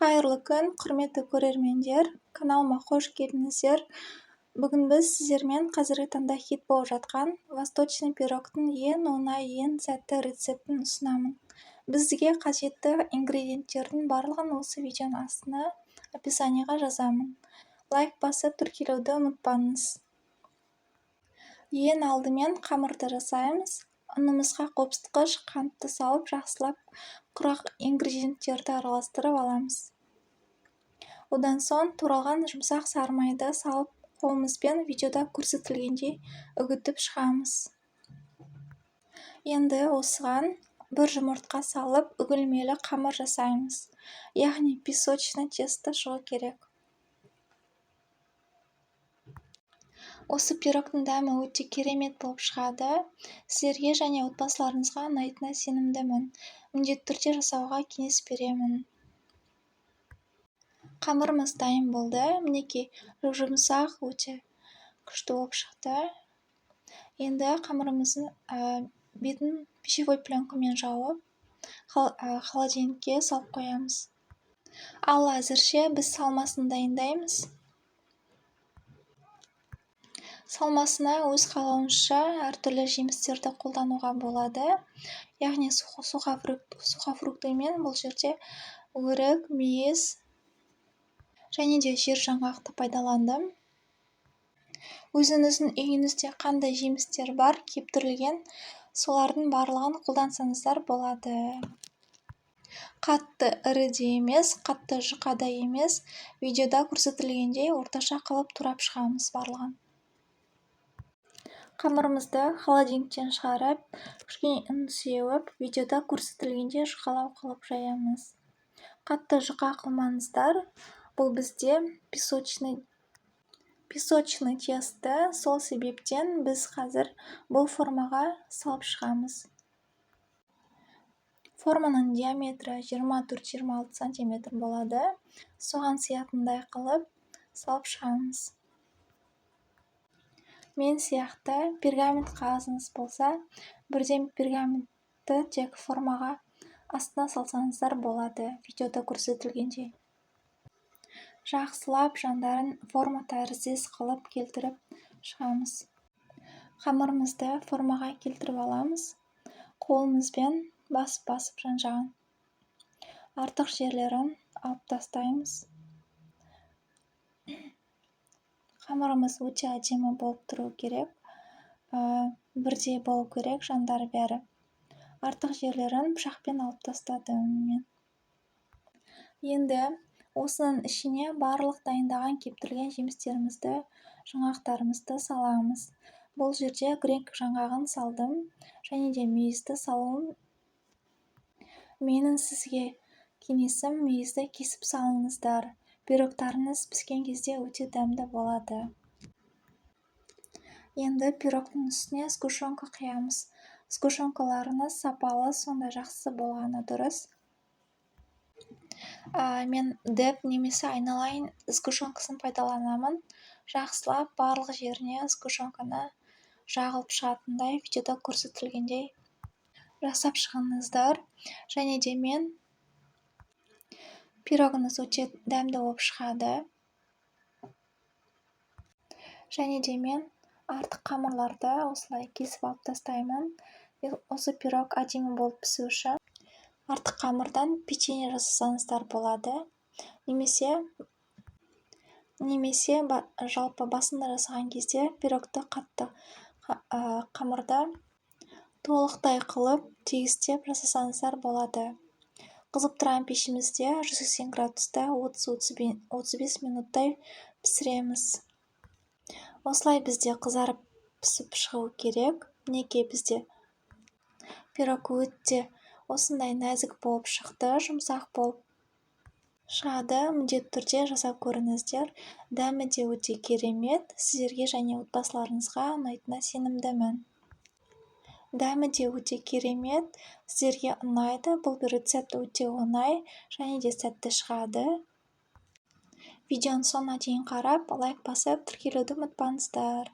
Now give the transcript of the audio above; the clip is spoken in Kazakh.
Қайырлы күн, құрметті көрермендер, каналыма қош келдіңіздер. Бүгін біз сіздермен қазіргі таңда хит болып жатқан восточный пирогтың ең оңай, ең сәтті рецептін ұсынамын. Бізге қажетті ингредиенттердің барлығын осы видеоның астына описанияға жазамын. Лайк басып тіркелуді ұмытпаңыз. Ең алдымен қамырды жасаймыз. Ұнымызға қопсытқыш қантты салып, жақсылап құрақ ингредиенттерді араластырып аламыз. Одан соң туралған жұмсақ сары майды салып, қолымызбен видеода көрсетілгендей үгітіп шығамыз. Енді осыған бір жұмыртқа салып, үгілмелі қамыр жасаймыз. Яғни песочный тесто шығу керек. Осы пирогтың дәмі өте керемет болып шығады. Сіздерге және отбасыларыңызға ұнайтынына сенімдімін. Міндетті түрде жасауға кеңес беремін. Қамырымыз дайын болды. Мінекей, жұмсақ, өте күшті болып шықты. Енді қамырымыздың бетін пищевой пленкамен жауып, холодильникке салып қоямыз. Ал әзірше біз салмасын дайындаймыз. Салмасына өз қалауыңызша әртүрлі жемістерді қолдануға болады. Яғни сухофруктымен бұл жерде өрік, мейіз және де жер жаңғақты пайдаландым. Өзіңіздің үйіңізде қандай жемістер бар, кептірілген, солардың барлығын қолдансаңыздар болады. Қатты ірі де емес, қатты жұқа да емес, видеода көрсетілгендей орташа қылып турап шығамыз барлығын. Қамырымызды холодильниктен шығарып, кішкене үн сеуіп, видеода көрсетілгенде жұқалау қылып жаямыз. Қатты жұқа қылмаңыздар. Бұл бізде песочный тесто, сол себептен біз қазір бұл формаға салып шығамыз. Форманың диаметрі 24-26 см болады. Соған сиятындай қылып салып шығамыз. Мен сияқты пергамент қағазыңыз болса, бірден пергаментті тек формаға астына салсаңыздар болады, видеода көрсетілгендей. Жақсылап жандарын форма тәріздес қылып келтіріп шығамыз. Қамырымызды формаға келтіріп аламыз. Қолымызбен басып жан-жағын. Артық жерлерін алып тастаймыз. Қамырымыз өте әдемі болып тұру керек. Бірдей болу керек жандары бәрі. Артық жерлерін пышақпен алып тастадым мен. Енді осының ішіне барлық дайындаған кептірілген жемістерімізді, жаңғақтарымызды саламыз. Бұл жерде грек жаңғағын салдым, және де мейізді салуым. Менің сізге кеңесім, мейізді кесіп салыңыздар. Пирогтарыңыз піскен кезде өте дәмді болады. Енді пирогтың үстіне сгущенка құямыз. Сгущенкаларыңыз сапалы, сонда жақсы болғаны дұрыс. Мен деп немесе айналайын сгущенкасын пайдаланамын. Жақсылап барлық жеріне сгущенканы жағылып шығатындай видеода көрсетілгендей жасап шығыңыздар. Және де мен пирогыңыз өте дәмді болып шығады. Және де мен артық қамырларды осылай кесіп алып тастаймын. Осы пирог әдемі болып пісу үшін артық қамырдан печенье жасасаңыздар болады. Немесе жалпы басында жасаған кезде пирогты қатты қамырды толықтай қылып тегістеп жасасаңыздар болады. Қызып тұрған пешімізде 180 градуста 30-35 минуттай пісіреміз. Осылай бізде қызарып пісіп шығу керек. Мінекей бізде пирог өте осындай нәзік болып шықты, жұмсақ болып шығады. Міндетті түрде жасап көріңіздер. Дәмі де өте керемет. Сіздерге және отбасыларыңызға ұнайтынына сенімдімін. Дәмі де өте керемет, сіздерге ұнайды. Бұл рецепт өте оңай және де сәтті шығады. Видеоның соңына дейін қарап, лайк басып, тіркелуді ұмытпаңыздар.